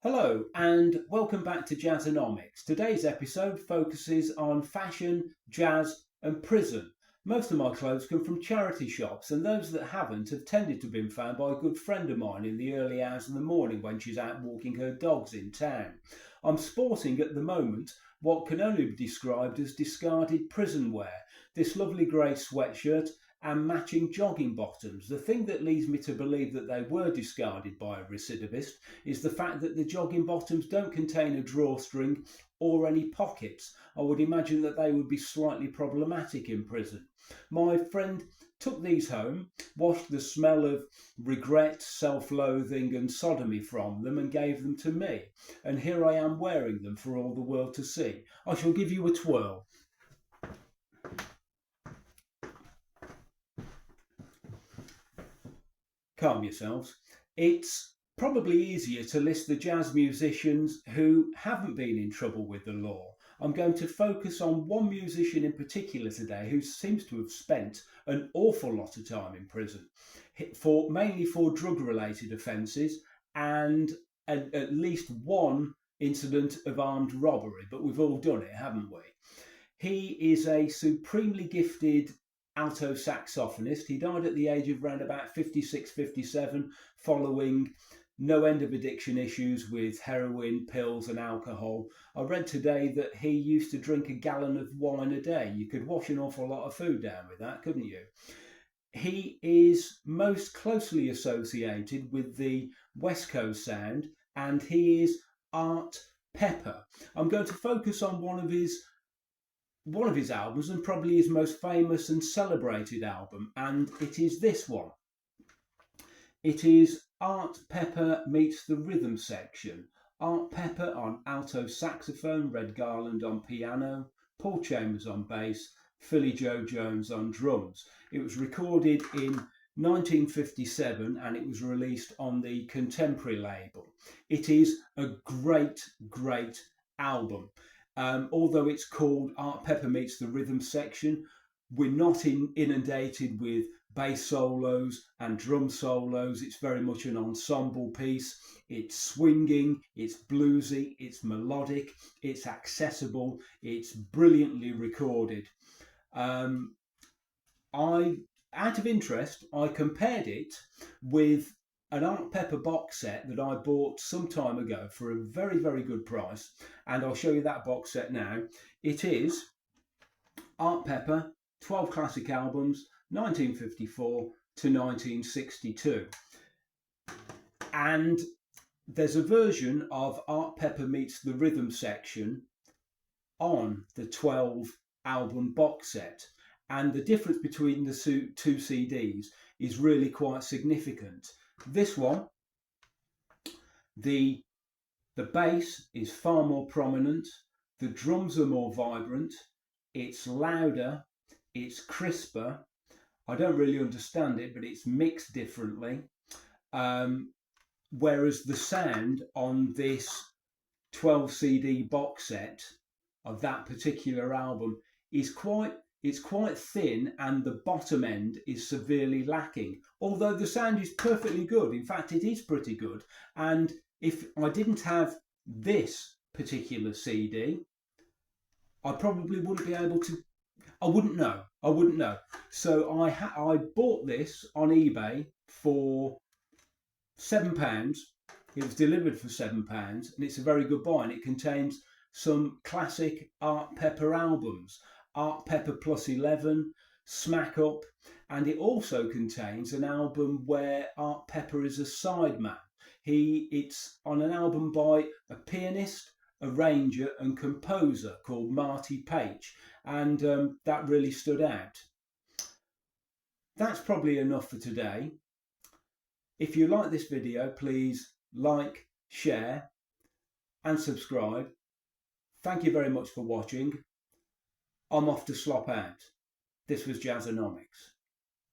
Hello and welcome back to Jazzonomics. Today's episode focuses on fashion, jazz and prison. Most of my clothes come from charity shops, and those that haven't have tended to have been found by a good friend of mine in the early hours of the morning when she's out walking her dogs in town. I'm sporting at the moment what can only be described as discarded prison wear. This lovely grey sweatshirt and matching jogging bottoms. The thing that leads me to believe that they were discarded by a recidivist is the fact that the jogging bottoms don't contain a drawstring or any pockets. I would imagine that they would be slightly problematic in prison. My friend took these home, washed the smell of regret, self-loathing and sodomy from them and gave them to me. And here I am wearing them for all the world to see. I shall give you a twirl. Calm yourselves. It's probably easier to list the jazz musicians who haven't been in trouble with the law. I'm going to focus on one musician in particular today who seems to have spent an awful lot of time in prison, mainly for drug-related offences and at least one incident of armed robbery, but we've all done it, haven't we? He is a supremely gifted alto saxophonist. He died at the age of around about 56, 57, following no end of addiction issues with heroin, pills and alcohol. I read today that he used to drink a gallon of wine a day. You could wash an awful lot of food down with that, couldn't you? He is most closely associated with the West Coast sound, and he is Art Pepper. I'm going to focus on one of his albums, and probably his most famous and celebrated album, and it is this one. It is Art Pepper Meets the Rhythm Section. Art Pepper on alto saxophone, Red Garland on piano, Paul Chambers on bass, Philly Joe Jones on drums. It was recorded in 1957 and it was released on the Contemporary label. It is a great album. Although it's called Art Pepper Meets the Rhythm Section, we're not inundated with bass solos and drum solos. It's very much an ensemble piece. It's swinging, it's bluesy, it's melodic, it's accessible, it's brilliantly recorded. Out of interest, I compared it with an Art Pepper box set that I bought some time ago for a very good price, and I'll show you that box set now. It is Art Pepper 12 classic albums 1954 to 1962, and there's a version of Art Pepper Meets the Rhythm Section on the 12 album box set, and the difference between the two CDs is really quite significant. This one, the bass is far more prominent, the drums are more vibrant, it's louder, it's crisper. I don't really understand it, but it's mixed differently. Whereas the sound on this 12 CD box set of that particular album is quite thin, and the bottom end is severely lacking, although the sound is perfectly good. In fact, it is pretty good. And if I didn't have this particular CD, I probably wouldn't be able to, I wouldn't know. So I bought this on eBay for £7. It was delivered for £7, and it's a very good buy, and it contains some classic Art Pepper albums. Art Pepper Plus 11, Smack Up, and it also contains an album where Art Pepper is a sideman. It's on an album by a pianist, arranger and composer called Marty Paich, and that really stood out. That's probably enough for today. If you like this video, please like, share and subscribe. Thank you very much for watching. I'm off to slop out. This was Jazzonomics.